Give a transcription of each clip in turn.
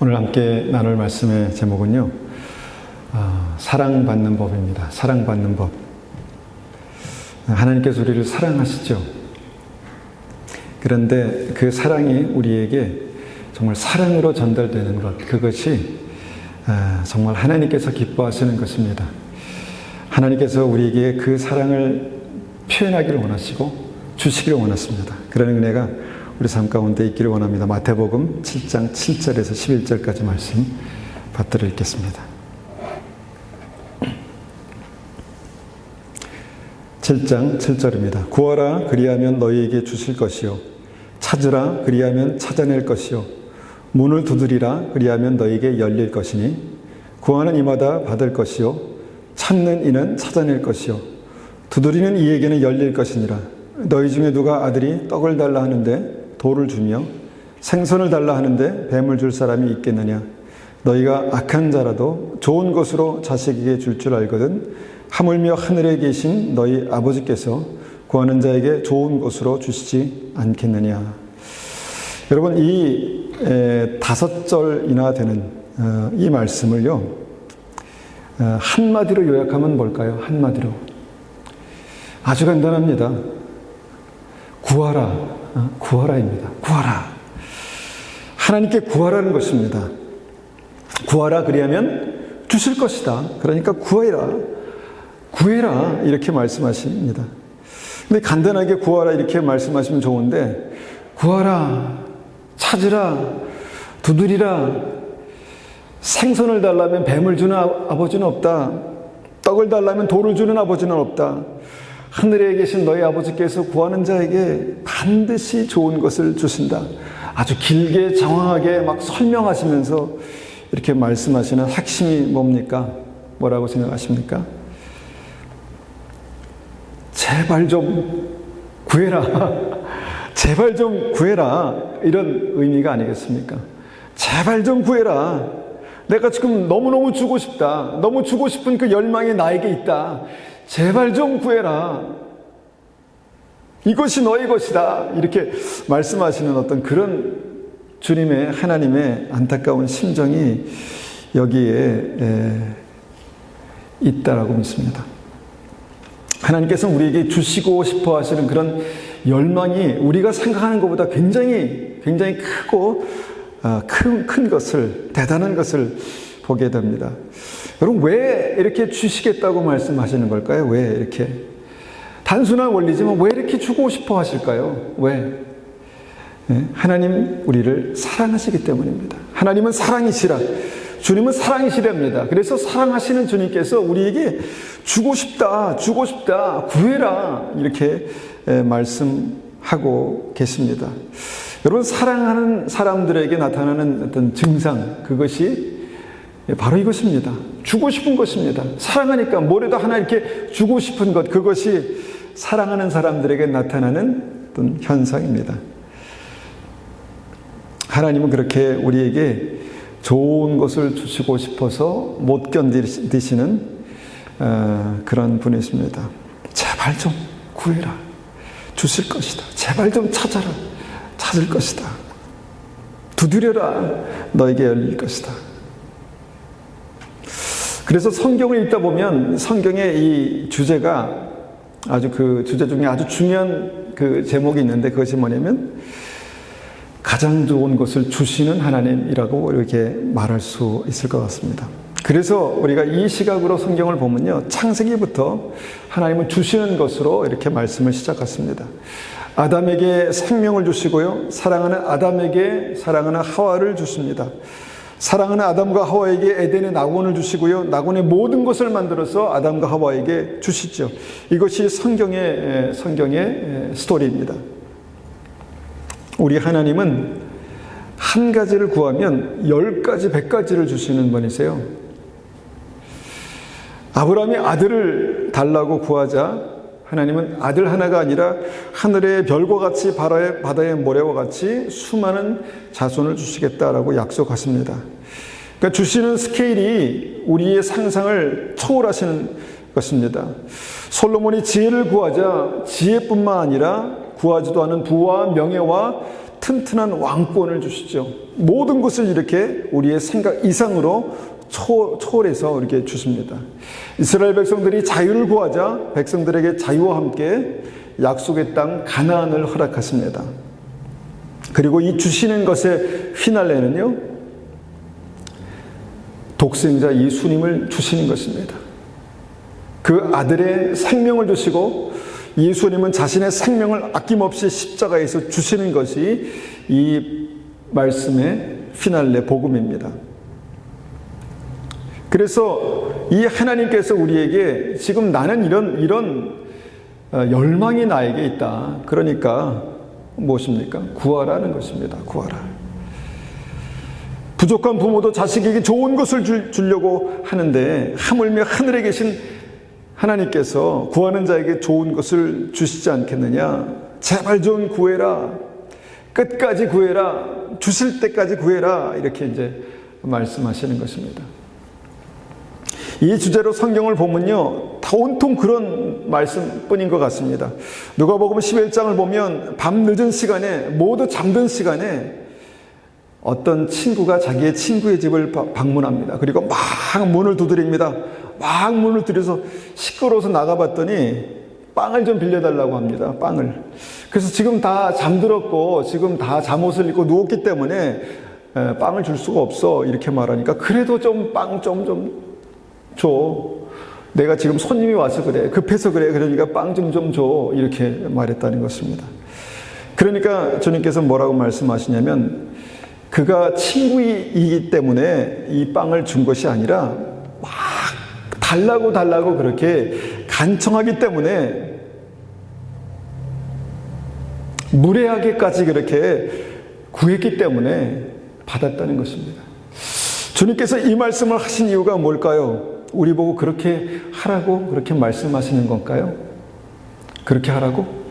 오늘 함께 나눌 말씀의 제목은요, 사랑받는 법입니다. 사랑받는 법. 하나님께서 우리를 사랑하시죠. 그런데 그 사랑이 우리에게 정말 사랑으로 전달되는 것, 그것이 정말 하나님께서 기뻐하시는 것입니다. 하나님께서 우리에게 그 사랑을 표현하기를 원하시고 주시기를 원하십니다. 그런 은혜가 우리 삶 가운데 있기를 원합니다. 마태복음 7장 7절에서 11절까지 말씀 받들어 읽겠습니다. 7장 7절입니다. 구하라 그리하면 너희에게 주실 것이요 찾으라 그리하면 찾아낼 것이요 문을 두드리라 그리하면 너희에게 열릴 것이니 구하는 이마다 받을 것이요 찾는 이는 찾아낼 것이요 두드리는 이에게는 열릴 것이니라. 너희 중에 누가 아들이 떡을 달라 하는데 돌을 주며 생선을 달라 하는데 뱀을 줄 사람이 있겠느냐. 너희가 악한 자라도 좋은 것으로 자식에게 줄 줄 알거든 하물며 하늘에 계신 너희 아버지께서 구하는 자에게 좋은 것으로 주시지 않겠느냐. 여러분, 이 5절이나 되는 이 말씀을요, 한마디로 요약하면 뭘까요? 한마디로 아주 간단합니다. 구하라. 구하라입니다. 구하라. 하나님께 구하라는 것입니다. 구하라 그리하면 주실 것이다. 그러니까 구해라. 구해라. 이렇게 말씀하십니다. 근데 간단하게 구하라 이렇게 말씀하시면 좋은데, 구하라, 찾으라, 두드리라, 생선을 달라면 뱀을 주는 아버지는 없다. 떡을 달라면 돌을 주는 아버지는 없다. 하늘에 계신 너희 아버지께서 구하는 자에게 반드시 좋은 것을 주신다. 아주 길게 장황하게 막 설명하시면서 이렇게 말씀하시는 핵심이 뭡니까? 뭐라고 생각하십니까? 제발 좀 구해라. 제발 좀 구해라. 이런 의미가 아니겠습니까? 제발 좀 구해라. 내가 지금 너무너무 주고 싶다. 너무 주고 싶은 그 열망이 나에게 있다. 제발 좀 구해라. 이것이 너의 것이다. 이렇게 말씀하시는 어떤 그런 주님의, 하나님의 안타까운 심정이 여기에 있다라고 믿습니다. 하나님께서는 우리에게 주시고 싶어 하시는 그런 열망이 우리가 생각하는 것보다 굉장히 크고 큰 것을, 대단한 것을 보게 됩니다. 여러분, 왜 이렇게 주시겠다고 말씀하시는 걸까요? 왜 이렇게? 단순한 원리지만 왜 이렇게 주고 싶어 하실까요? 왜? 하나님 우리를 사랑하시기 때문입니다. 하나님은 사랑이시라. 주님은 사랑이시랍니다. 그래서 사랑하시는 주님께서 우리에게 주고 싶다, 주고 싶다, 구해라 이렇게 말씀하고 계십니다. 여러분, 사랑하는 사람들에게 나타나는 어떤 증상, 그것이 바로 이것입니다. 주고 싶은 것입니다. 사랑하니까 뭐라도 하나 이렇게 주고 싶은 것, 그것이 사랑하는 사람들에게 나타나는 어떤 현상입니다. 하나님은 그렇게 우리에게 좋은 것을 주시고 싶어서 못 견디시는 그런 분이십니다. 제발 좀 구해라. 주실 것이다. 제발 좀 찾아라. 찾을 것이다. 두드려라. 너에게 열릴 것이다. 그래서 성경을 읽다 보면 성경의 이 주제가 아주 그 주제 중에 아주 중요한 그 제목이 있는데, 그것이 뭐냐면 가장 좋은 것을 주시는 하나님이라고 이렇게 말할 수 있을 것 같습니다. 그래서 우리가 이 시각으로 성경을 보면요, 창세기부터 하나님은 주시는 것으로 이렇게 말씀을 시작했습니다. 아담에게 생명을 주시고요, 사랑하는 아담에게 사랑하는 하와를 주십니다. 사랑하는 아담과 하와에게 에덴의 낙원을 주시고요, 낙원의 모든 것을 만들어서 아담과 하와에게 주시죠. 이것이 성경의 스토리입니다. 우리 하나님은 한 가지를 구하면 10가지, 100가지를 주시는 분이세요. 아브라함이 아들을 달라고 구하자 하나님은 아들 하나가 아니라 하늘의 별과 같이 바다의 모래와 같이 수많은 자손을 주시겠다라고 약속하십니다. 그러니까 주시는 스케일이 우리의 상상을 초월하시는 것입니다. 솔로몬이 지혜를 구하자 지혜뿐만 아니라 구하지도 않은 부와 명예와 튼튼한 왕권을 주시죠. 모든 것을 이렇게 우리의 생각 이상으로 초월해서 이렇게 주십니다. 이스라엘 백성들이 자유를 구하자 백성들에게 자유와 함께 약속의 땅 가나안을 허락하십니다. 그리고 이 주시는 것의 휘날레는요, 독생자 예수님을 주시는 것입니다. 그 아들의 생명을 주시고 예수님은 자신의 생명을 아낌없이 십자가에서 주시는 것이 이 말씀의 휘날레 복음입니다. 그래서 이 하나님께서 우리에게 지금 나는 이런 열망이 나에게 있다. 그러니까 무엇입니까? 구하라는 것입니다. 구하라. 부족한 부모도 자식에게 좋은 것을 주려고 하는데 하물며 하늘에 계신 하나님께서 구하는 자에게 좋은 것을 주시지 않겠느냐? 제발 좀 구해라. 끝까지 구해라. 주실 때까지 구해라. 이렇게 이제 말씀하시는 것입니다. 이 주제로 성경을 보면요, 다 온통 그런 말씀뿐인 것 같습니다. 누가복음 11장을 보면 밤 늦은 시간에, 모두 잠든 시간에 어떤 친구가 자기의 친구의 집을 방문합니다. 그리고 막 문을 두드립니다. 막 문을 두드려서 시끄러워서 나가봤더니 빵을 좀 빌려달라고 합니다. 빵을. 그래서 지금 다 잠들었고 지금 다 잠옷을 입고 누웠기 때문에 빵을 줄 수가 없어. 이렇게 말하니까 그래도 좀 빵 좀 줘. 내가 지금 손님이 와서 그래. 급해서 그래. 그러니까 빵 좀 줘. 이렇게 말했다는 것입니다. 그러니까 주님께서 뭐라고 말씀하시냐면 그가 친구이기 때문에 이 빵을 준 것이 아니라 막 달라고 그렇게 간청하기 때문에 무례하게까지 그렇게 구했기 때문에 받았다는 것입니다. 주님께서 이 말씀을 하신 이유가 뭘까요? 우리 보고 그렇게 하라고 그렇게 말씀하시는 건가요? 그렇게 하라고?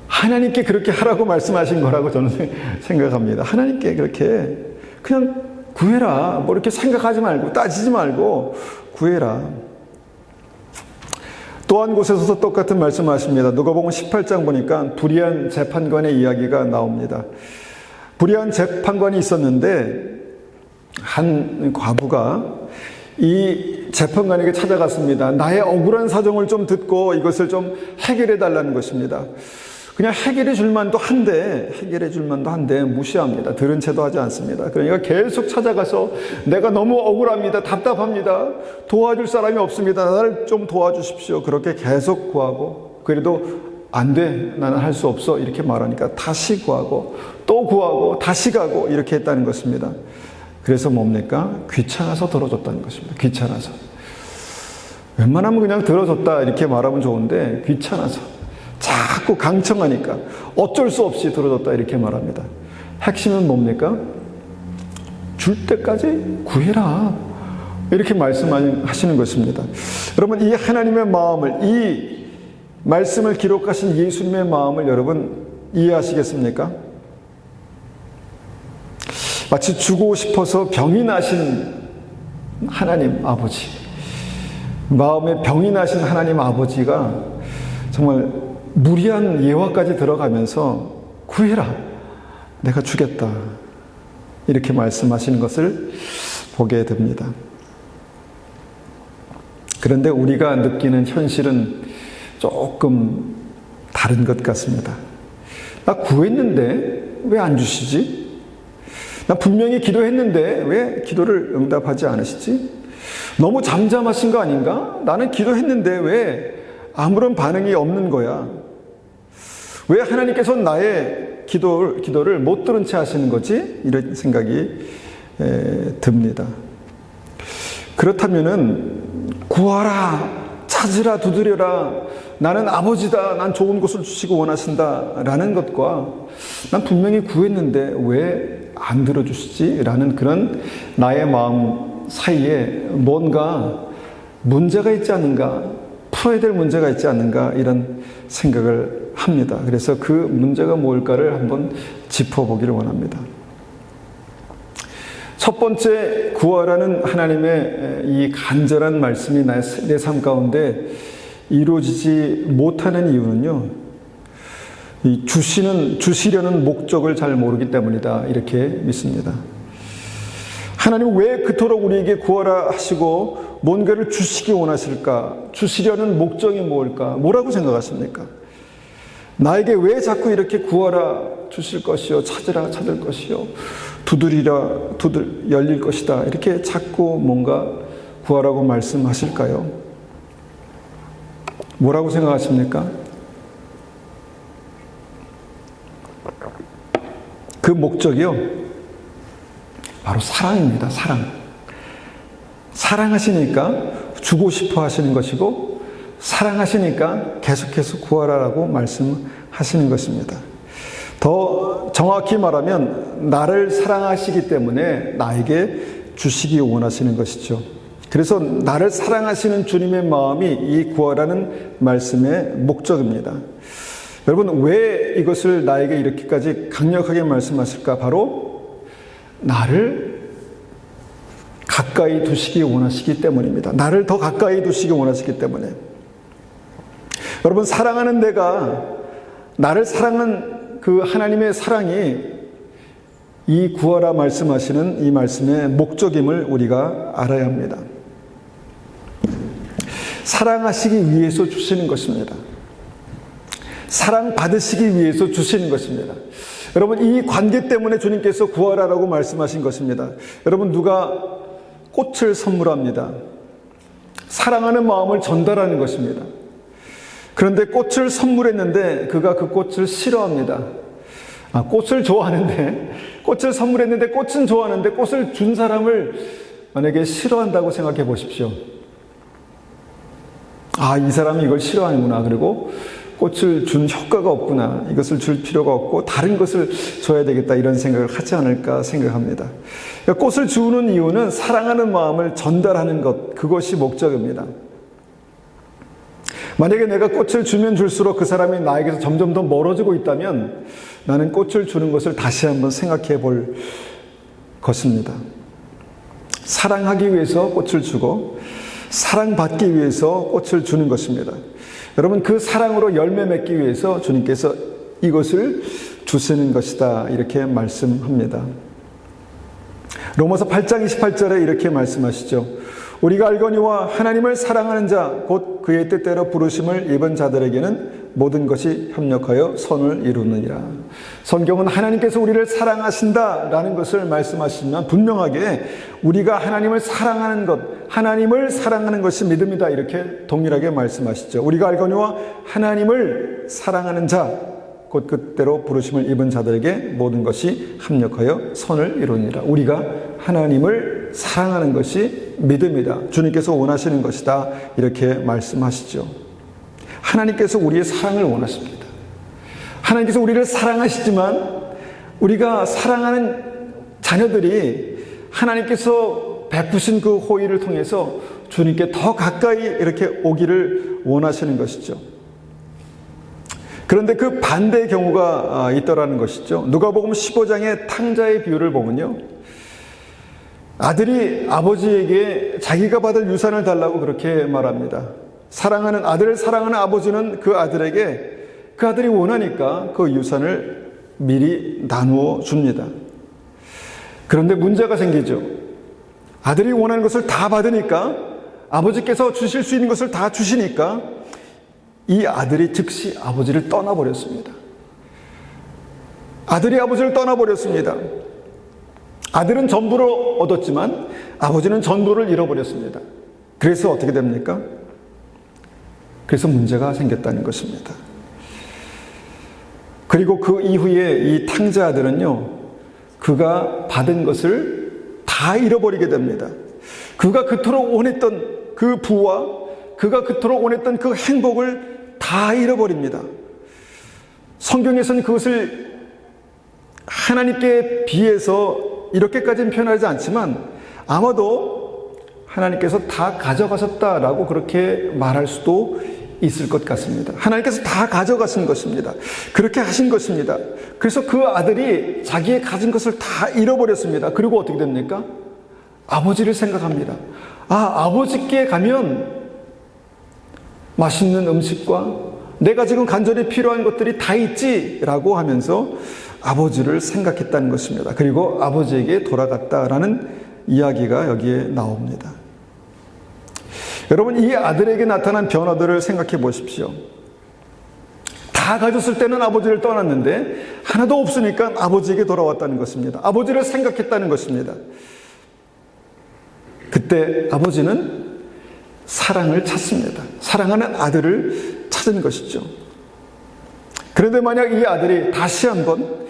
하나님께 그렇게 하라고 말씀하신 거라고 저는 생각합니다. 하나님께 그렇게 그냥 구해라. 뭐 이렇게 생각하지 말고 따지지 말고 구해라. 또 한 곳에서도 똑같은 말씀하십니다. 누가복음 18장 보니까 불의한 재판관의 이야기가 나옵니다. 불의한 재판관이 있었는데 한 과부가 이 재판관에게 찾아갔습니다. 나의 억울한 사정을 좀 듣고 이것을 좀 해결해 달라는 것입니다. 그냥 해결해 줄 만도 한데 무시합니다. 들은 채도 하지 않습니다. 그러니까 계속 찾아가서 내가 너무 억울합니다. 답답합니다. 도와줄 사람이 없습니다. 나를 좀 도와주십시오. 그렇게 계속 구하고 그래도 안 돼. 나는 할 수 없어. 이렇게 말하니까 다시 구하고 또 구하고 다시 가고 이렇게 했다는 것입니다. 그래서 뭡니까? 귀찮아서 들어줬다는 것입니다. 귀찮아서. 웬만하면 그냥 들어줬다 이렇게 말하면 좋은데 귀찮아서 자꾸 강청하니까 어쩔 수 없이 들어줬다 이렇게 말합니다. 핵심은 뭡니까? 줄 때까지 구해라 이렇게 말씀하시는 것입니다. 여러분 이 하나님의 마음을 이 말씀을 기록하신 예수님의 마음을 여러분 이해하시겠습니까? 마치 주고 싶어서 병이 나신 하나님 아버지, 마음에 병이 나신 하나님 아버지가 정말 무리한 예화까지 들어가면서 구해라, 내가 주겠다 이렇게 말씀하시는 것을 보게 됩니다. 그런데 우리가 느끼는 현실은 조금 다른 것 같습니다. 나 구했는데 왜 안 주시지? 나 분명히 기도했는데 왜 기도를 응답하지 않으시지? 너무 잠잠하신 거 아닌가? 나는 기도했는데 왜 아무런 반응이 없는 거야? 왜 하나님께서 나의 기도를 못 들은 채 하시는 거지? 이런 생각이 듭니다. 그렇다면은 구하라, 찾으라, 두드려라. 나는 아버지다. 난 좋은 것을 주시고 원하신다. 라는 것과 난 분명히 구했는데 왜 안 들어주시지? 라는 그런 나의 마음 사이에 뭔가 문제가 있지 않는가? 풀어야 될 문제가 있지 않는가? 이런 생각을 합니다. 그래서 그 문제가 뭘까를 한번 짚어보기를 원합니다. 첫 번째, 구하라는 하나님의 이 간절한 말씀이 내 삶 가운데 이루어지지 못하는 이유는요, 이 주시려는 목적을 잘 모르기 때문이다. 이렇게 믿습니다. 하나님은 왜 그토록 우리에게 구하라 하시고 뭔가를 주시기 원하실까? 주시려는 목적이 뭘까? 뭐라고 생각하십니까? 나에게 왜 자꾸 이렇게 구하라 주실 것이요, 찾으라 찾을 것이요, 두드리라 열릴 것이다, 이렇게 자꾸 뭔가 구하라고 말씀하실까요? 뭐라고 생각하십니까? 그 목적이요, 바로 사랑입니다. 사랑하시니까 주고 싶어 하시는 것이고, 사랑하시니까 계속해서 구하라라고 말씀하시는 것입니다. 더 정확히 말하면 나를 사랑하시기 때문에 나에게 주시기 원하시는 것이죠. 그래서 나를 사랑하시는 주님의 마음이 이 구하라는 말씀의 목적입니다. 여러분, 왜 이것을 나에게 이렇게까지 강력하게 말씀하실까? 바로 나를 가까이 두시기 원하시기 때문입니다. 나를 더 가까이 두시기 원하시기 때문에. 여러분, 사랑하는 내가 나를 사랑하는 그 하나님의 사랑이 이 구하라 말씀하시는 이 말씀의 목적임을 우리가 알아야 합니다. 사랑하시기 위해서 주시는 것입니다. 사랑받으시기 위해서 주시는 것입니다. 여러분, 이 관계 때문에 주님께서 구하라라고 말씀하신 것입니다. 여러분, 누가 꽃을 선물합니다. 사랑하는 마음을 전달하는 것입니다. 그런데 꽃을 선물했는데 그가 그 꽃을 싫어합니다. 꽃을 좋아하는데, 꽃을 선물했는데 꽃은 좋아하는데 꽃을 준 사람을 만약에 싫어한다고 생각해 보십시오. 이 사람이 이걸 싫어하는구나. 그리고 꽃을 준 효과가 없구나. 이것을 줄 필요가 없고 다른 것을 줘야 되겠다. 이런 생각을 하지 않을까 생각합니다. 꽃을 주는 이유는 사랑하는 마음을 전달하는 것, 그것이 목적입니다. 만약에 내가 꽃을 주면 줄수록 그 사람이 나에게서 점점 더 멀어지고 있다면 나는 꽃을 주는 것을 다시 한번 생각해 볼 것입니다. 사랑하기 위해서 꽃을 주고 사랑받기 위해서 꽃을 주는 것입니다. 여러분, 그 사랑으로 열매 맺기 위해서 주님께서 이것을 주시는 것이다. 이렇게 말씀합니다. 로마서 8장 28절에 이렇게 말씀하시죠. 우리가 알거니와 하나님을 사랑하는 자, 곧 그의 뜻대로 부르심을 입은 자들에게는 모든 것이 협력하여 선을 이루느니라. 성경은 하나님께서 우리를 사랑하신다라는 것을 말씀하시면 분명하게 우리가 하나님을 사랑하는 것, 하나님을 사랑하는 것이 믿음이다. 이렇게 동일하게 말씀하시죠. 우리가 알거니와 하나님을 사랑하는 자, 곧 그때로 부르심을 입은 자들에게 모든 것이 합력하여 선을 이루니라. 우리가 하나님을 사랑하는 것이 믿음이다. 주님께서 원하시는 것이다. 이렇게 말씀하시죠. 하나님께서 우리의 사랑을 원하십니다. 하나님께서 우리를 사랑하시지만 우리가 사랑하는 자녀들이 하나님께서 베푸신 그 호의를 통해서 주님께 더 가까이 이렇게 오기를 원하시는 것이죠. 그런데 그 반대의 경우가 있더라는 것이죠. 누가복음 15장의 탕자의 비유를 보면요, 아들이 아버지에게 자기가 받을 유산을 달라고 그렇게 말합니다. 사랑하는 아들을 사랑하는 아버지는 그 아들에게 그 아들이 원하니까 그 유산을 미리 나누어 줍니다. 그런데 문제가 생기죠. 아들이 원하는 것을 다 받으니까, 아버지께서 주실 수 있는 것을 다 주시니까 이 아들이 즉시 아버지를 떠나버렸습니다. 아들이 아버지를 떠나버렸습니다. 아들은 전부를 얻었지만 아버지는 전부를 잃어버렸습니다. 그래서 어떻게 됩니까? 그래서 문제가 생겼다는 것입니다. 그리고 그 이후에 이 탕자 아들은요, 그가 받은 것을 다 잃어버리게 됩니다. 그가 그토록 원했던 그 부와 그가 그토록 원했던 그 행복을 다 잃어버립니다. 성경에서는 그것을 하나님께 비해서 이렇게까지는 표현하지 않지만 아마도 하나님께서 다 가져가셨다라고 그렇게 말할 수도 있을 것 같습니다. 하나님께서 다 가져가신 것입니다. 그렇게 하신 것입니다. 그래서 그 아들이 자기의 가진 것을 다 잃어버렸습니다. 그리고 어떻게 됩니까? 아버지를 생각합니다. 아버지께 가면 맛있는 음식과 내가 지금 간절히 필요한 것들이 다 있지라고 하면서 아버지를 생각했다는 것입니다. 그리고 아버지에게 돌아갔다라는 이야기가 여기에 나옵니다. 여러분, 이 아들에게 나타난 변화들을 생각해 보십시오. 다 가졌을 때는 아버지를 떠났는데 하나도 없으니까 아버지에게 돌아왔다는 것입니다. 아버지를 생각했다는 것입니다. 그때 아버지는 사랑을 찾습니다. 사랑하는 아들을 찾은 것이죠. 그런데 만약 이 아들이 다시 한번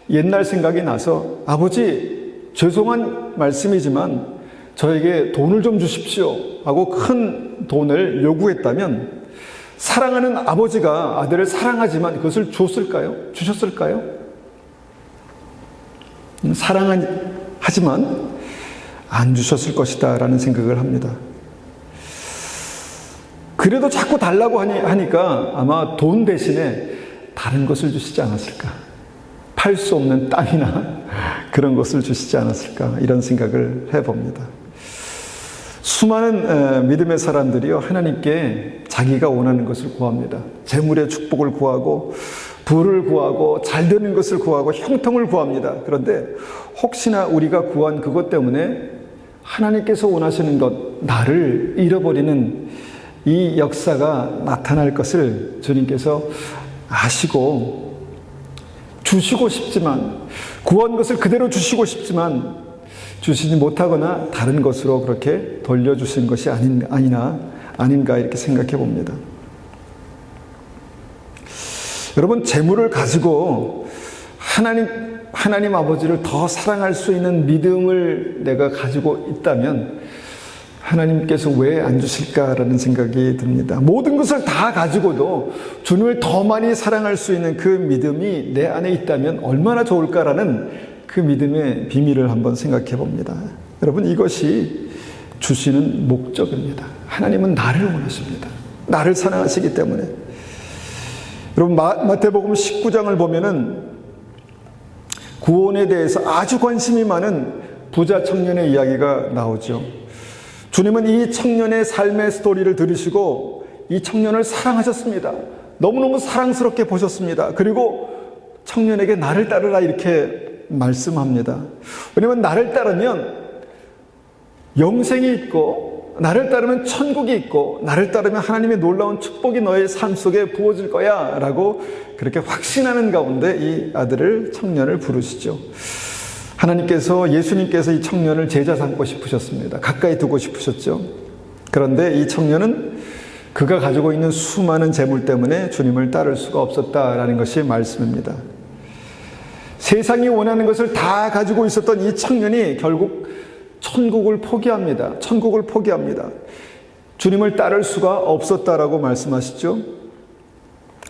옛날 생각이 나서 아버지, 죄송한 말씀이지만 저에게 돈을 좀 주십시오 하고 큰 돈을 요구했다면 사랑하는 아버지가 아들을 사랑하지만 그것을 줬을까요? 주셨을까요? 사랑하지만 안 주셨을 것이다 라는 생각을 합니다. 그래도 자꾸 달라고 하니까 아마 돈 대신에 다른 것을 주시지 않았을까? 팔 수 없는 땅이나 그런 것을 주시지 않았을까? 이런 생각을 해봅니다. 수많은 믿음의 사람들이요, 하나님께 자기가 원하는 것을 구합니다. 재물의 축복을 구하고 부를 구하고 잘 되는 것을 구하고 형통을 구합니다. 그런데 혹시나 우리가 구한 그것 때문에 하나님께서 원하시는 것, 나를 잃어버리는 이 역사가 나타날 것을 주님께서 아시고 주시고 싶지만, 구한 것을 그대로 주시고 싶지만 주시지 못하거나 다른 것으로 그렇게 돌려주신 것이 아닌가 이렇게 생각해 봅니다. 여러분, 재물을 가지고 하나님 아버지를 더 사랑할 수 있는 믿음을 내가 가지고 있다면 하나님께서 왜 안 주실까라는 생각이 듭니다. 모든 것을 다 가지고도 주님을 더 많이 사랑할 수 있는 그 믿음이 내 안에 있다면 얼마나 좋을까라는 그 믿음의 비밀을 한번 생각해 봅니다. 여러분, 이것이 주시는 목적입니다. 하나님은 나를 원하십니다. 나를 사랑하시기 때문에. 여러분, 마태복음 19장을 보면은 구원에 대해서 아주 관심이 많은 부자 청년의 이야기가 나오죠. 주님은 이 청년의 삶의 스토리를 들으시고 이 청년을 사랑하셨습니다. 너무너무 사랑스럽게 보셨습니다. 그리고 청년에게 나를 따르라 이렇게 말씀합니다. 왜냐하면 나를 따르면 영생이 있고, 나를 따르면 천국이 있고, 나를 따르면 하나님의 놀라운 축복이 너의 삶 속에 부어질 거야 라고 그렇게 확신하는 가운데 이 청년을 부르시죠. 하나님께서, 예수님께서 이 청년을 제자 삼고 싶으셨습니다. 가까이 두고 싶으셨죠. 그런데 이 청년은 그가 가지고 있는 수많은 재물 때문에 주님을 따를 수가 없었다라는 것이 말씀입니다. 세상이 원하는 것을 다 가지고 있었던 이 청년이 결국 천국을 포기합니다. 천국을 포기합니다. 주님을 따를 수가 없었다라고 말씀하시죠.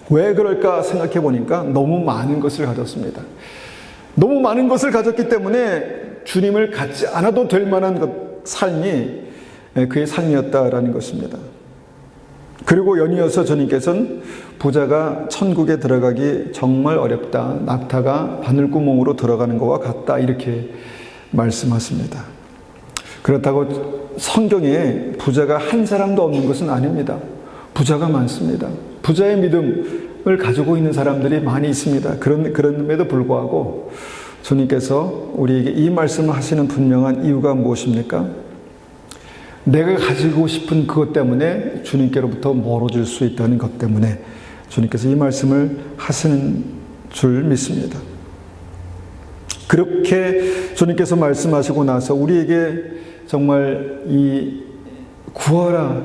왜 그럴까 생각해 보니까 너무 많은 것을 가졌습니다. 너무 많은 것을 가졌기 때문에 주님을 갖지 않아도 될 만한 삶이 그의 삶이었다라는 것입니다. 그리고 연이어서 주님께서는 부자가 천국에 들어가기 정말 어렵다. 낙타가 바늘구멍으로 들어가는 것과 같다. 이렇게 말씀하십니다. 그렇다고 성경에 부자가 한 사람도 없는 것은 아닙니다. 부자가 많습니다. 부자의 믿음을 가지고 있는 사람들이 많이 있습니다. 그럼에도 불구하고 주님께서 우리에게 이 말씀을 하시는 분명한 이유가 무엇입니까? 내가 가지고 싶은 그것 때문에 주님께로부터 멀어질 수 있다는 것 때문에 주님께서 이 말씀을 하시는 줄 믿습니다. 그렇게 주님께서 말씀하시고 나서 우리에게 정말 이 구하라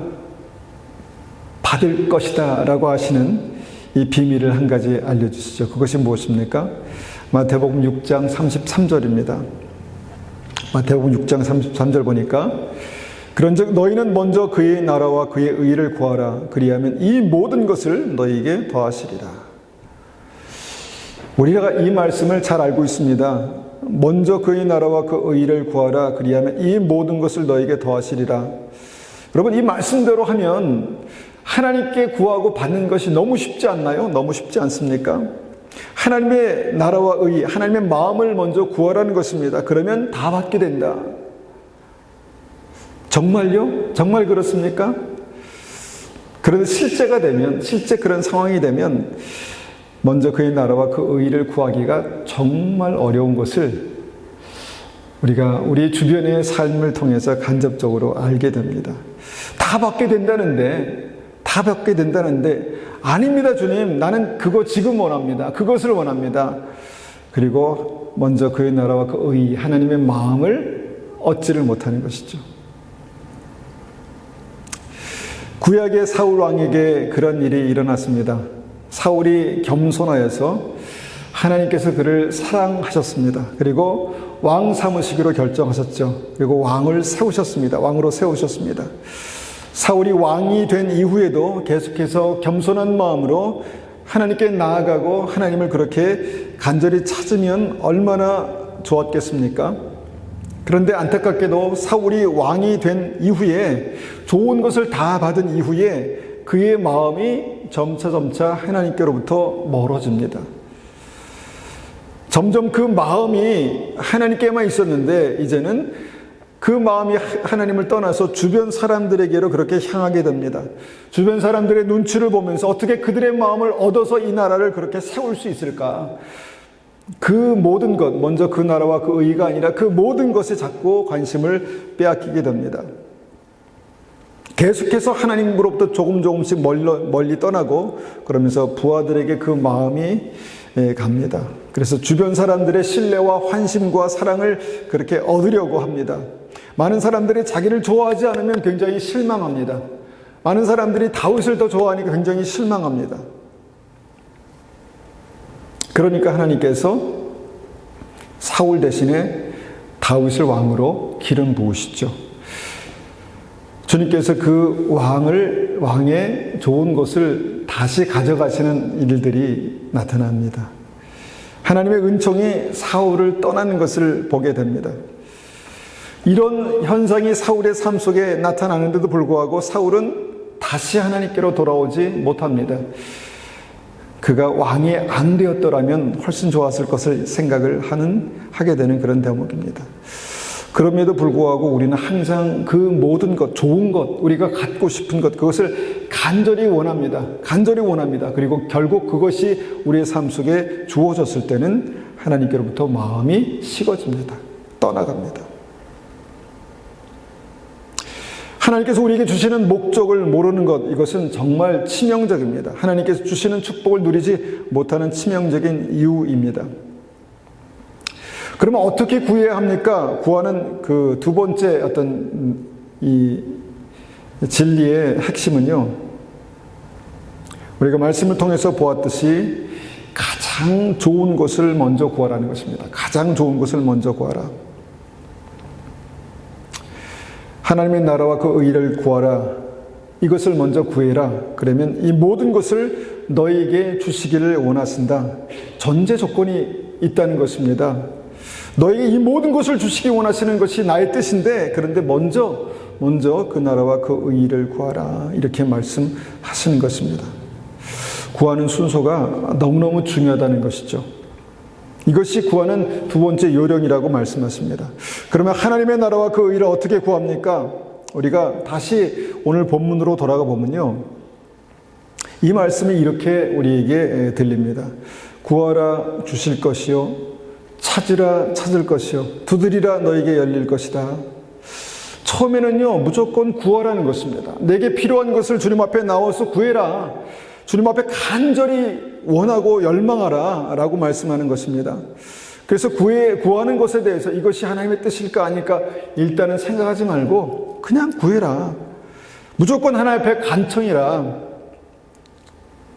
받을 것이다 라고 하시는 이 비밀을 한 가지 알려주시죠. 그것이 무엇입니까? 마태복음 6장 33절입니다. 마태복음 6장 33절 보니까 그런즉 너희는 먼저 그의 나라와 그의 의를 구하라. 그리하면 이 모든 것을 너희에게 더하시리라. 우리가 이 말씀을 잘 알고 있습니다. 먼저 그의 나라와 그 의를 구하라. 그리하면 이 모든 것을 너희에게 더하시리라. 여러분, 이 말씀대로 하면 하나님께 구하고 받는 것이 너무 쉽지 않나요? 너무 쉽지 않습니까? 하나님의 나라와 의, 하나님의 마음을 먼저 구하라는 것입니다. 그러면 다 받게 된다. 정말요? 정말 그렇습니까? 그런데 실제가 되면, 실제 그런 상황이 되면 먼저 그의 나라와 그 의의를 구하기가 정말 어려운 것을 우리가 우리 주변의 삶을 통해서 간접적으로 알게 됩니다. 다 받게 된다는데 아닙니다 주님, 나는 그거 지금 원합니다. 그것을 원합니다. 그리고 먼저 그의 나라와 그 의의, 하나님의 마음을 얻지를 못하는 것이죠. 구약의 사울 왕에게 그런 일이 일어났습니다. 사울이 겸손하여서 하나님께서 그를 사랑하셨습니다. 그리고 왕 삼으시기로 결정하셨죠. 그리고 왕을 세우셨습니다. 왕으로 세우셨습니다. 사울이 왕이 된 이후에도 계속해서 겸손한 마음으로 하나님께 나아가고 하나님을 그렇게 간절히 찾으면 얼마나 좋았겠습니까? 그런데 안타깝게도 사울이 왕이 된 이후에, 좋은 것을 다 받은 이후에 그의 마음이 점차 하나님께로부터 멀어집니다. 점점 그 마음이 하나님께만 있었는데 이제는 그 마음이 하나님을 떠나서 주변 사람들에게로 그렇게 향하게 됩니다. 주변 사람들의 눈치를 보면서 어떻게 그들의 마음을 얻어서 이 나라를 그렇게 세울 수 있을까? 그 모든 것, 먼저 그 나라와 그 의의가 아니라 그 모든 것에 자꾸 관심을 빼앗기게 됩니다. 계속해서 하나님으로부터 조금씩 멀리 떠나고, 그러면서 부하들에게 그 마음이 갑니다. 그래서 주변 사람들의 신뢰와 환심과 사랑을 그렇게 얻으려고 합니다. 많은 사람들이 자기를 좋아하지 않으면 굉장히 실망합니다. 많은 사람들이 다윗을 더 좋아하니까 굉장히 실망합니다. 그러니까 하나님께서 사울 대신에 다윗을 왕으로 기름 부으시죠. 주님께서 그 왕의 좋은 것을 다시 가져가시는 일들이 나타납니다. 하나님의 은총이 사울을 떠나는 것을 보게 됩니다. 이런 현상이 사울의 삶 속에 나타나는데도 불구하고 사울은 다시 하나님께로 돌아오지 못합니다. 그가 왕이 안 되었더라면 훨씬 좋았을 것을 생각을 하게 되는 그런 대목입니다. 그럼에도 불구하고 우리는 항상 그 모든 것, 좋은 것, 우리가 갖고 싶은 것, 그것을 간절히 원합니다. 간절히 원합니다. 그리고 결국 그것이 우리의 삶 속에 주어졌을 때는 하나님께로부터 마음이 식어집니다. 떠나갑니다. 하나님께서 우리에게 주시는 목적을 모르는 것, 이것은 정말 치명적입니다. 하나님께서 주시는 축복을 누리지 못하는 치명적인 이유입니다. 그러면 어떻게 구해야 합니까? 구하는 그 두 번째 어떤 이 진리의 핵심은요, 우리가 말씀을 통해서 보았듯이 가장 좋은 것을 먼저 구하라는 것입니다. 가장 좋은 것을 먼저 구하라. 하나님의 나라와 그 의를 구하라. 이것을 먼저 구해라. 그러면 이 모든 것을 너에게 주시기를 원하신다. 전제 조건이 있다는 것입니다. 너에게 이 모든 것을 주시기 원하시는 것이 나의 뜻인데, 그런데 먼저 그 나라와 그 의를 구하라. 이렇게 말씀하시는 것입니다. 구하는 순서가 너무너무 중요하다는 것이죠. 이것이 구하는 두 번째 요령이라고 말씀하십니다. 그러면 하나님의 나라와 그 의를 어떻게 구합니까? 우리가 다시 오늘 본문으로 돌아가 보면요, 이 말씀이 이렇게 우리에게 들립니다. 구하라 주실 것이요, 찾으라 찾을 것이요, 두드리라 너에게 열릴 것이다. 처음에는요, 무조건 구하라는 것입니다. 내게 필요한 것을 주님 앞에 나와서 구해라. 주님 앞에 간절히 원하고 열망하라 라고 말씀하는 것입니다. 그래서 구하는 것에 대해서 이것이 하나님의 뜻일까 아닐까 일단은 생각하지 말고 그냥 구해라. 무조건 하나님 앞에 간청이라.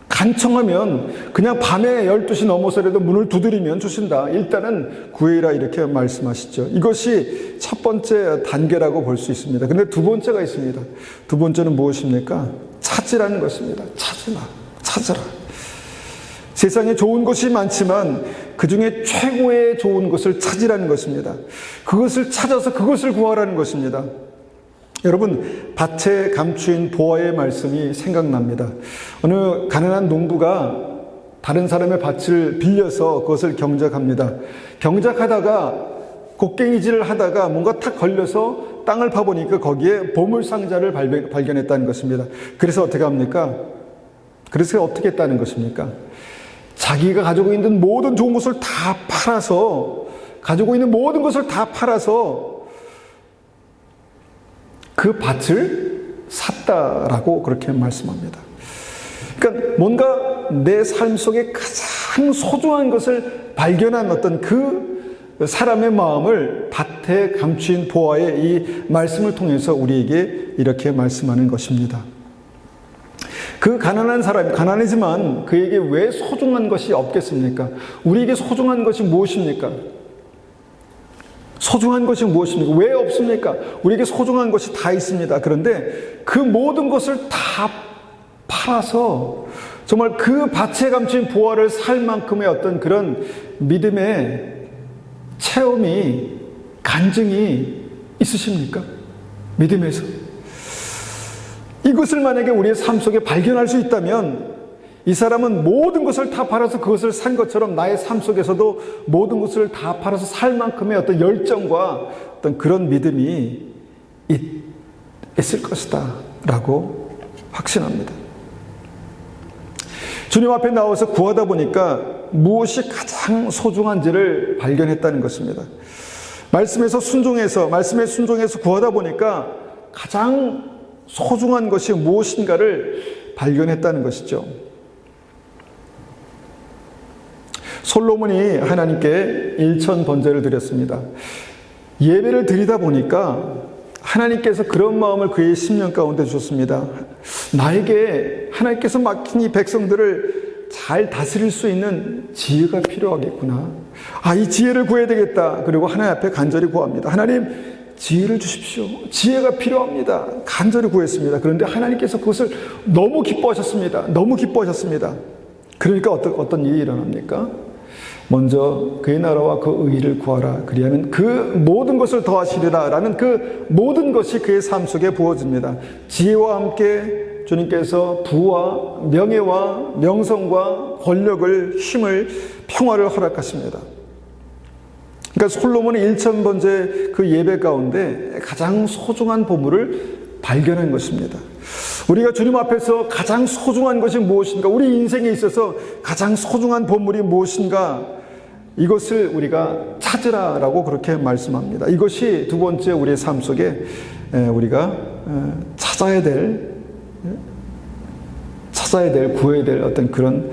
간청하면 그냥 밤에 12시 넘어서라도 문을 두드리면 주신다. 일단은 구해라 이렇게 말씀하시죠. 이것이 첫 번째 단계라고 볼 수 있습니다. 근데 두 번째가 있습니다. 두 번째는 무엇입니까? 찾으라는 것입니다. 찾으라. 세상에 좋은 것이 많지만 그 중에 최고의 좋은 것을 찾으라는 것입니다. 그것을 찾아서 그것을 구하라는 것입니다. 여러분, 밭에 감추인 보화의 말씀이 생각납니다. 어느 가난한 농부가 다른 사람의 밭을 빌려서 그것을 경작합니다. 경작하다가 곡괭이질을 하다가 뭔가 탁 걸려서 땅을 파보니까 거기에 보물상자를 발견했다는 것입니다. 그래서 어떻게 합니까? 그래서 어떻게 했다는 것입니까? 자기가 가지고 있는 모든 좋은 것을 다 팔아서, 가지고 있는 모든 것을 다 팔아서 그 밭을 샀다라고 그렇게 말씀합니다. 그러니까 뭔가 내 삶 속에 가장 소중한 것을 발견한 어떤 그 사람의 마음을 밭에 감추인 보아의 이 말씀을 통해서 우리에게 이렇게 말씀하는 것입니다. 그 가난한 사람, 가난하지만 그에게 왜 소중한 것이 없겠습니까? 우리에게 소중한 것이 무엇입니까? 소중한 것이 무엇입니까? 왜 없습니까? 우리에게 소중한 것이 다 있습니다. 그런데 그 모든 것을 다 팔아서 정말 그 밭에 감춘 보화를 살 만큼의 어떤 그런 믿음의 체험이, 간증이 있으십니까? 믿음에서. 이것을 만약에 우리의 삶 속에 발견할 수 있다면 이 사람은 모든 것을 다 팔아서 그것을 산 것처럼 나의 삶 속에서도 모든 것을 다 팔아서 살 만큼의 어떤 열정과 어떤 그런 믿음이 있을 것이다 라고 확신합니다. 주님 앞에 나와서 구하다 보니까 무엇이 가장 소중한지를 발견했다는 것입니다. 말씀에 순종해서 구하다 보니까 가장 소중한 것이 무엇인가를 발견했다는 것이죠. 솔로몬이 하나님께 일천 번제를 드렸습니다. 예배를 드리다 보니까 하나님께서 그런 마음을 그의 심령 가운데 주셨습니다. 나에게 하나님께서 맡긴 이 백성들을 잘 다스릴 수 있는 지혜가 필요하겠구나. 이 지혜를 구해야 되겠다. 그리고 하나님 앞에 간절히 구합니다. 하나님, 지혜를 주십시오. 지혜가 필요합니다. 간절히 구했습니다. 그런데 하나님께서 그것을 너무 기뻐하셨습니다. 너무 기뻐하셨습니다. 그러니까 어떤 일이 일어납니까? 먼저 그의 나라와 그 의의를 구하라. 그리하면 그 모든 것을 더하시리라. 라는 그 모든 것이 그의 삶 속에 부어집니다. 지혜와 함께 주님께서 부와 명예와 명성과 권력을, 힘을, 평화를 허락하십니다. 그러니까 솔로몬의 일천번제 그 예배 가운데 가장 소중한 보물을 발견한 것입니다. 우리가 주님 앞에서 가장 소중한 것이 무엇인가, 우리 인생에 있어서 가장 소중한 보물이 무엇인가, 이것을 우리가 찾으라라고 그렇게 말씀합니다. 이것이 두 번째 우리의 삶 속에 우리가 찾아야 될, 구해야 될 어떤 그런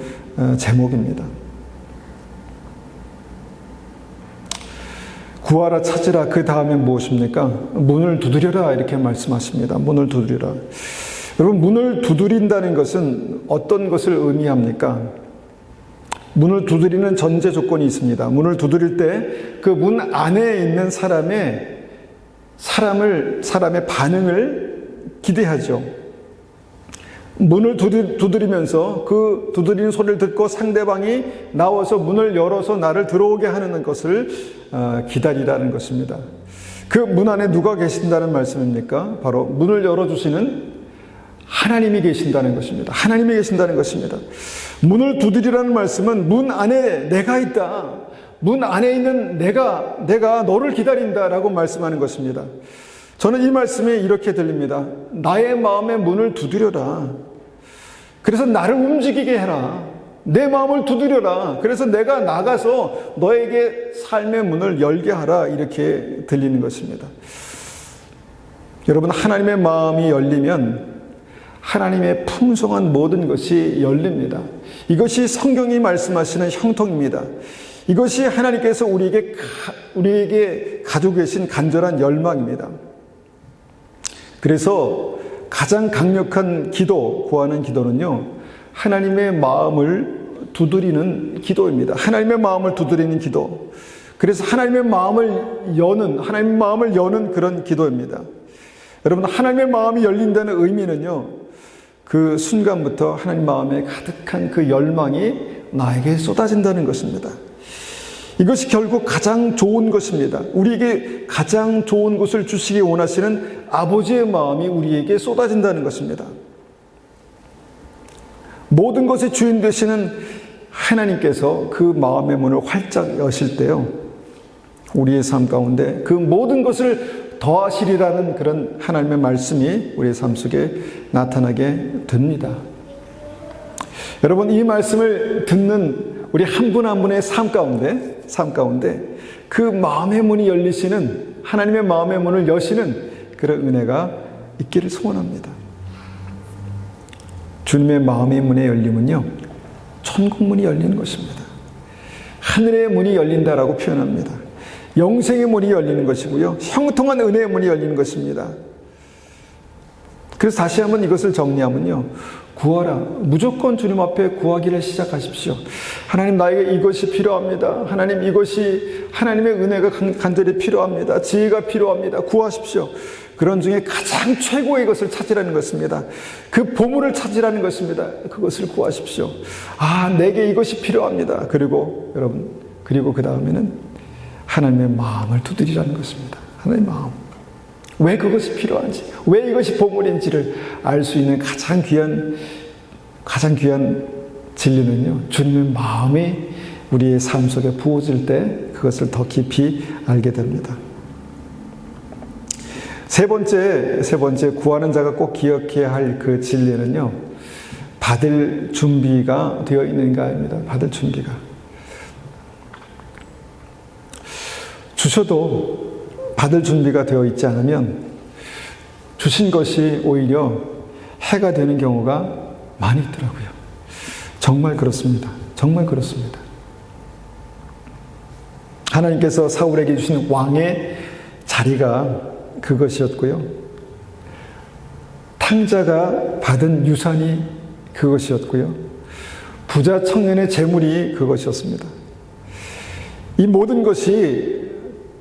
제목입니다. 구하라, 찾으라, 그 다음에 무엇입니까? 문을 두드려라, 이렇게 말씀하십니다. 문을 두드려라. 여러분, 문을 두드린다는 것은 어떤 것을 의미합니까? 문을 두드리는 전제 조건이 있습니다. 문을 두드릴 때 그 문 안에 있는 사람의 반응을 기대하죠. 문을 두드리면서 그 두드리는 소리를 듣고 상대방이 나와서 문을 열어서 나를 들어오게 하는 것을 기다리라는 것입니다. 그 문 안에 누가 계신다는 말씀입니까? 바로 문을 열어주시는 하나님이 계신다는 것입니다. 하나님이 계신다는 것입니다. 문을 두드리라는 말씀은 문 안에 내가 있다. 문 안에 있는 내가 너를 기다린다라고 말씀하는 것입니다. 저는 이 말씀이 이렇게 들립니다. 나의 마음의 문을 두드려라. 그래서 나를 움직이게 해라. 내 마음을 두드려라. 그래서 내가 나가서 너에게 삶의 문을 열게 하라. 이렇게 들리는 것입니다. 여러분, 하나님의 마음이 열리면 하나님의 풍성한 모든 것이 열립니다. 이것이 성경이 말씀하시는 형통입니다. 이것이 하나님께서 우리에게 가지고 계신 간절한 열망입니다. 그래서 가장 강력한 구하는 기도는요, 하나님의 마음을 두드리는 기도입니다. 하나님의 마음을 두드리는 기도. 그래서 하나님의 마음을 여는 그런 기도입니다. 여러분, 하나님의 마음이 열린다는 의미는요, 그 순간부터 하나님 마음에 가득한 그 열망이 나에게 쏟아진다는 것입니다. 이것이 결국 가장 좋은 것입니다. 우리에게 가장 좋은 것을 주시기 원하시는 아버지의 마음이 우리에게 쏟아진다는 것입니다. 모든 것의 주인 되시는 하나님께서 그 마음의 문을 활짝 여실 때요, 우리의 삶 가운데 그 모든 것을 더하시리라는 그런 하나님의 말씀이 우리의 삶 속에 나타나게 됩니다. 여러분, 이 말씀을 듣는 우리 한 분 한 분의 삶 가운데 그 마음의 문이 열리시는, 하나님의 마음의 문을 여시는 그런 은혜가 있기를 소원합니다. 주님의 마음의 문의 열림은요, 천국 문이 열리는 것입니다. 하늘의 문이 열린다라고 표현합니다. 영생의 문이 열리는 것이고요, 형통한 은혜의 문이 열리는 것입니다. 그래서 다시 한번 이것을 정리하면요, 구하라. 무조건 주님 앞에 구하기를 시작하십시오. 하나님, 나에게 이것이 필요합니다. 하나님, 이것이 하나님의 은혜가 간절히 필요합니다. 지혜가 필요합니다. 구하십시오. 그런 중에 가장 최고의 것을 찾으라는 것입니다. 그 보물을 찾으라는 것입니다. 그것을 구하십시오. 아, 내게 이것이 필요합니다. 그리고 여러분, 그리고 그 다음에는 하나님의 마음을 두드리라는 것입니다. 하나님의 마음. 왜 그것이 필요한지, 왜 이것이 보물인지를 알 수 있는 가장 귀한 진리는요, 주님의 마음이 우리의 삶 속에 부어질 때 그것을 더 깊이 알게 됩니다. 세 번째 구하는 자가 꼭 기억해야 할 그 진리는요, 받을 준비가 되어 있는가입니다. 받을 준비가. 주셔도 받을 준비가 되어 있지 않으면 주신 것이 오히려 해가 되는 경우가 많이 있더라고요. 정말 그렇습니다. 정말 그렇습니다. 하나님께서 사울에게 주신 왕의 자리가 그것이었고요, 탕자가 받은 유산이 그것이었고요, 부자 청년의 재물이 그것이었습니다. 이 모든 것이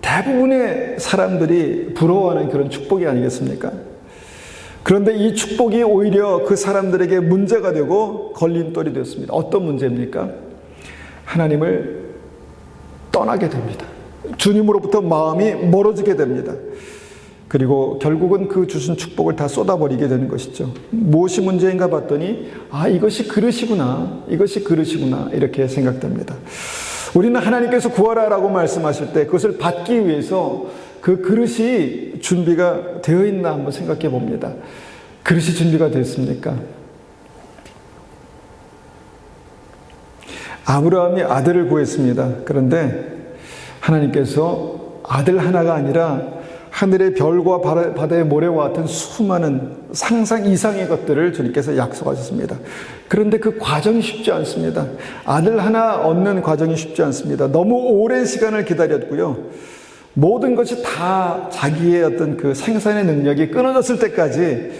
대부분의 사람들이 부러워하는 그런 축복이 아니겠습니까? 그런데 이 축복이 오히려 그 사람들에게 문제가 되고 걸림돌이 되었습니다. 어떤 문제입니까? 하나님을 떠나게 됩니다. 주님으로부터 마음이 멀어지게 됩니다. 그리고 결국은 그 주신 축복을 다 쏟아버리게 되는 것이죠. 무엇이 문제인가 봤더니, 아, 이것이 그릇이구나, 이렇게 생각됩니다. 우리는 하나님께서 구하라라고 말씀하실 때 그것을 받기 위해서 그 그릇이 준비가 되어 있나 한번 생각해 봅니다. 그릇이 준비가 됐습니까? 아브라함이 아들을 구했습니다. 그런데 하나님께서 아들 하나가 아니라 하늘의 별과 바다의 모래와 같은 수많은 상상 이상의 것들을 주님께서 약속하셨습니다. 그런데 그 과정이 쉽지 않습니다. 아들 하나 얻는 과정이 쉽지 않습니다. 너무 오랜 시간을 기다렸고요, 모든 것이 다 자기의 어떤 그 생산의 능력이 끊어졌을 때까지,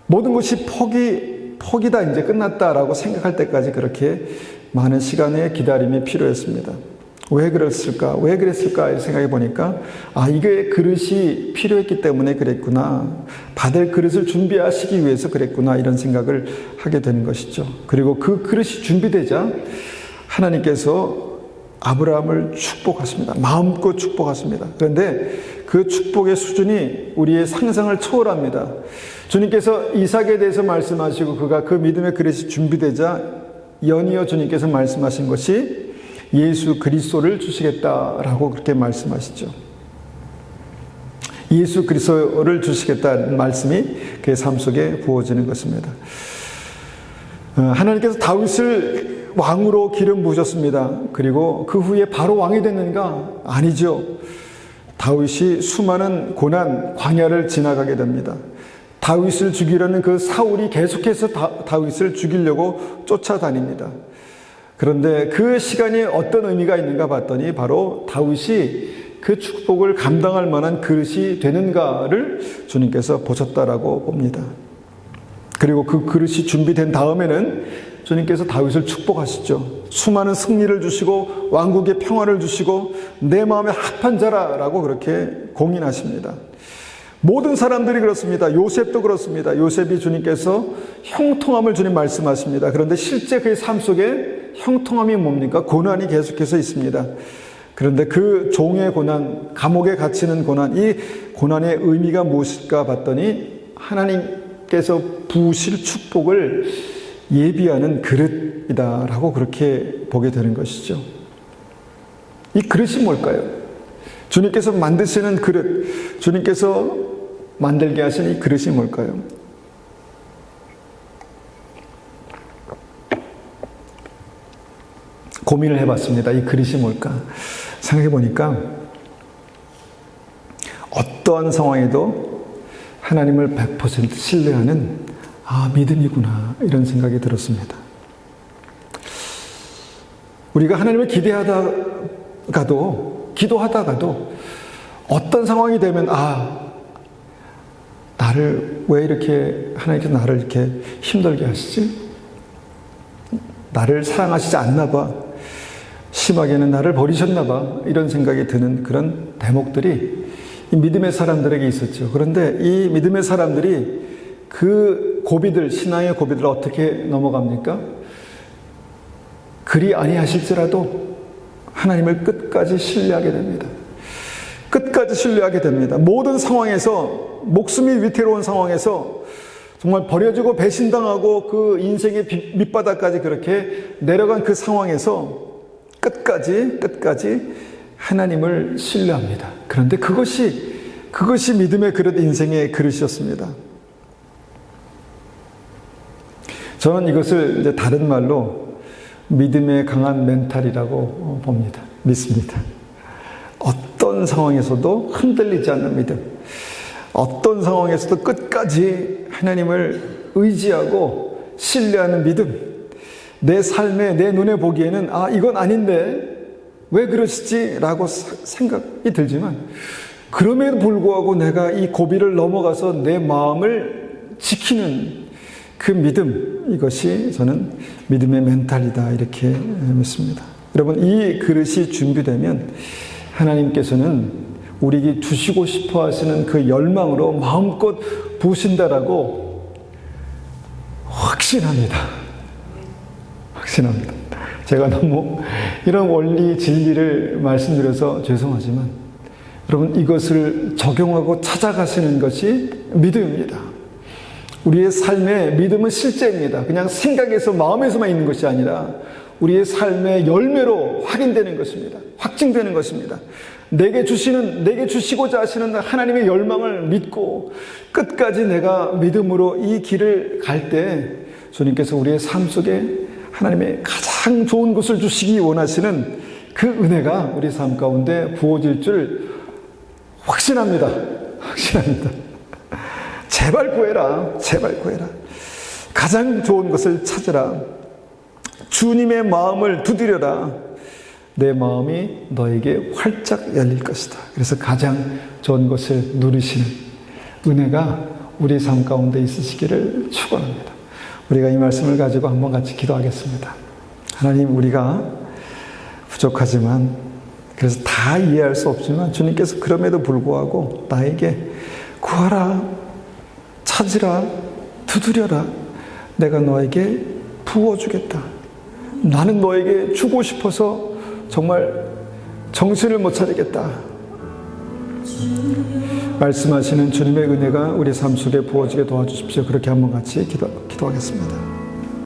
모든 것이 포기다, 이제 끝났다라고 생각할 때까지 그렇게 많은 시간의 기다림이 필요했습니다. 왜 그랬을까 생각해 보니까, 아, 이게 그릇이 필요했기 때문에 그랬구나, 받을 그릇을 준비하시기 위해서 그랬구나, 이런 생각을 하게 되는 것이죠. 그리고 그 그릇이 준비되자 하나님께서 아브라함을 축복하십니다. 마음껏 축복하십니다. 그런데 그 축복의 수준이 우리의 상상을 초월합니다. 주님께서 이삭에 대해서 말씀하시고 그가 그 믿음의 그릇이 준비되자 연이어 주님께서 말씀하신 것이 예수 그리스도를 주시겠다라고 그렇게 말씀하시죠. 예수 그리스도를 주시겠다는 말씀이 그의 삶 속에 부어지는 것입니다. 하나님께서 다윗을 왕으로 기름 부으셨습니다. 그리고 그 후에 바로 왕이 됐는가? 아니죠. 다윗이 수많은 고난, 광야를 지나가게 됩니다. 다윗을 죽이려는 그 사울이 계속해서 다윗을 죽이려고 쫓아다닙니다. 그런데 그 시간이 어떤 의미가 있는가 봤더니 바로 다윗이 그 축복을 감당할 만한 그릇이 되는가를 주님께서 보셨다라고 봅니다. 그리고 그 그릇이 준비된 다음에는 주님께서 다윗을 축복하시죠. 수많은 승리를 주시고 왕국의 평화를 주시고 내 마음에 합한 자라라고 그렇게 공인하십니다. 모든 사람들이 그렇습니다. 요셉도 그렇습니다. 요셉이 주님께서 형통함을 주님 말씀하십니다. 그런데 실제 그의 삶 속에 형통함이 뭡니까? 고난이 계속해서 있습니다. 그런데 그 종의 고난, 감옥에 갇히는 고난, 이 고난의 의미가 무엇일까 봤더니 하나님께서 부으실 축복을 예비하는 그릇이다라고 그렇게 보게 되는 것이죠. 이 그릇이 뭘까요? 주님께서 만드시는 그릇, 주님께서 만들게 하신 이 그릇이 뭘까요? 고민을 해봤습니다. 이 그릇이 뭘까? 생각해보니까 어떠한 상황에도 하나님을 100% 신뢰하는 믿음이구나, 이런 생각이 들었습니다. 우리가 하나님을 기도하다가도 어떤 상황이 되면 나를 왜 이렇게 하나님께서 나를 이렇게 힘들게 하시지? 나를 사랑하시지 않나 봐. 심하게는 나를 버리셨나 봐. 이런 생각이 드는 그런 대목들이 이 믿음의 사람들에게 있었죠. 그런데 이 믿음의 사람들이 그 고비들, 신앙의 고비들을 어떻게 넘어갑니까? 그리 아니하실지라도 하나님을 끝까지 신뢰하게 됩니다. 끝까지 신뢰하게 됩니다. 모든 상황에서, 목숨이 위태로운 상황에서 정말 버려지고 배신당하고 그 인생의 밑바닥까지 그렇게 내려간 그 상황에서 끝까지 하나님을 신뢰합니다. 그런데 그것이 믿음의 그릇, 인생의 그릇이었습니다. 저는 이것을 이제 다른 말로 믿음의 강한 멘탈이라고 봅니다. 믿습니다. 어떤 상황에서도 흔들리지 않는 믿음, 어떤 상황에서도 끝까지 하나님을 의지하고 신뢰하는 믿음, 내 삶에, 내 눈에 보기에는 이건 아닌데 왜 그러시지? 라고 생각이 들지만, 그럼에도 불구하고 내가 이 고비를 넘어가서 내 마음을 지키는 그 믿음, 이것이 저는 믿음의 멘탈이다, 이렇게 믿습니다. 여러분, 이 그릇이 준비되면 하나님께서는 우리에게 주시고 싶어 하시는 그 열망으로 마음껏 부으신다라고 확신합니다. 제가 너무 이런 원리, 진리를 말씀드려서 죄송하지만, 여러분, 이것을 적용하고 찾아가시는 것이 믿음입니다. 우리의 삶에 믿음은 실제입니다. 그냥 생각에서, 마음에서만 있는 것이 아니라 우리의 삶의 열매로 확인되는 것입니다. 확증되는 것입니다. 내게 주시고자 하시는 하나님의 열망을 믿고 끝까지 내가 믿음으로 이 길을 갈 때 주님께서 우리의 삶 속에 하나님의 가장 좋은 것을 주시기 원하시는 그 은혜가 우리 삶 가운데 부어질 줄 확신합니다. 제발 구해라. 가장 좋은 것을 찾으라. 주님의 마음을 두드려라. 내 마음이 너에게 활짝 열릴 것이다. 그래서 가장 좋은 것을 누리시는 은혜가 우리 삶 가운데 있으시기를 축원합니다. 우리가 이 말씀을 가지고 한번 같이 기도하겠습니다. 하나님, 우리가 부족하지만, 그래서 다 이해할 수 없지만 주님께서 그럼에도 불구하고 나에게 구하라, 찾으라, 두드려라. 내가 너에게 부어주겠다. 나는 너에게 주고 싶어서 정말 정신을 못 차리겠다. 말씀하시는 주님의 은혜가 우리 삶 속에 부어지게 도와주십시오. 그렇게 한번 같이 기도하겠습니다.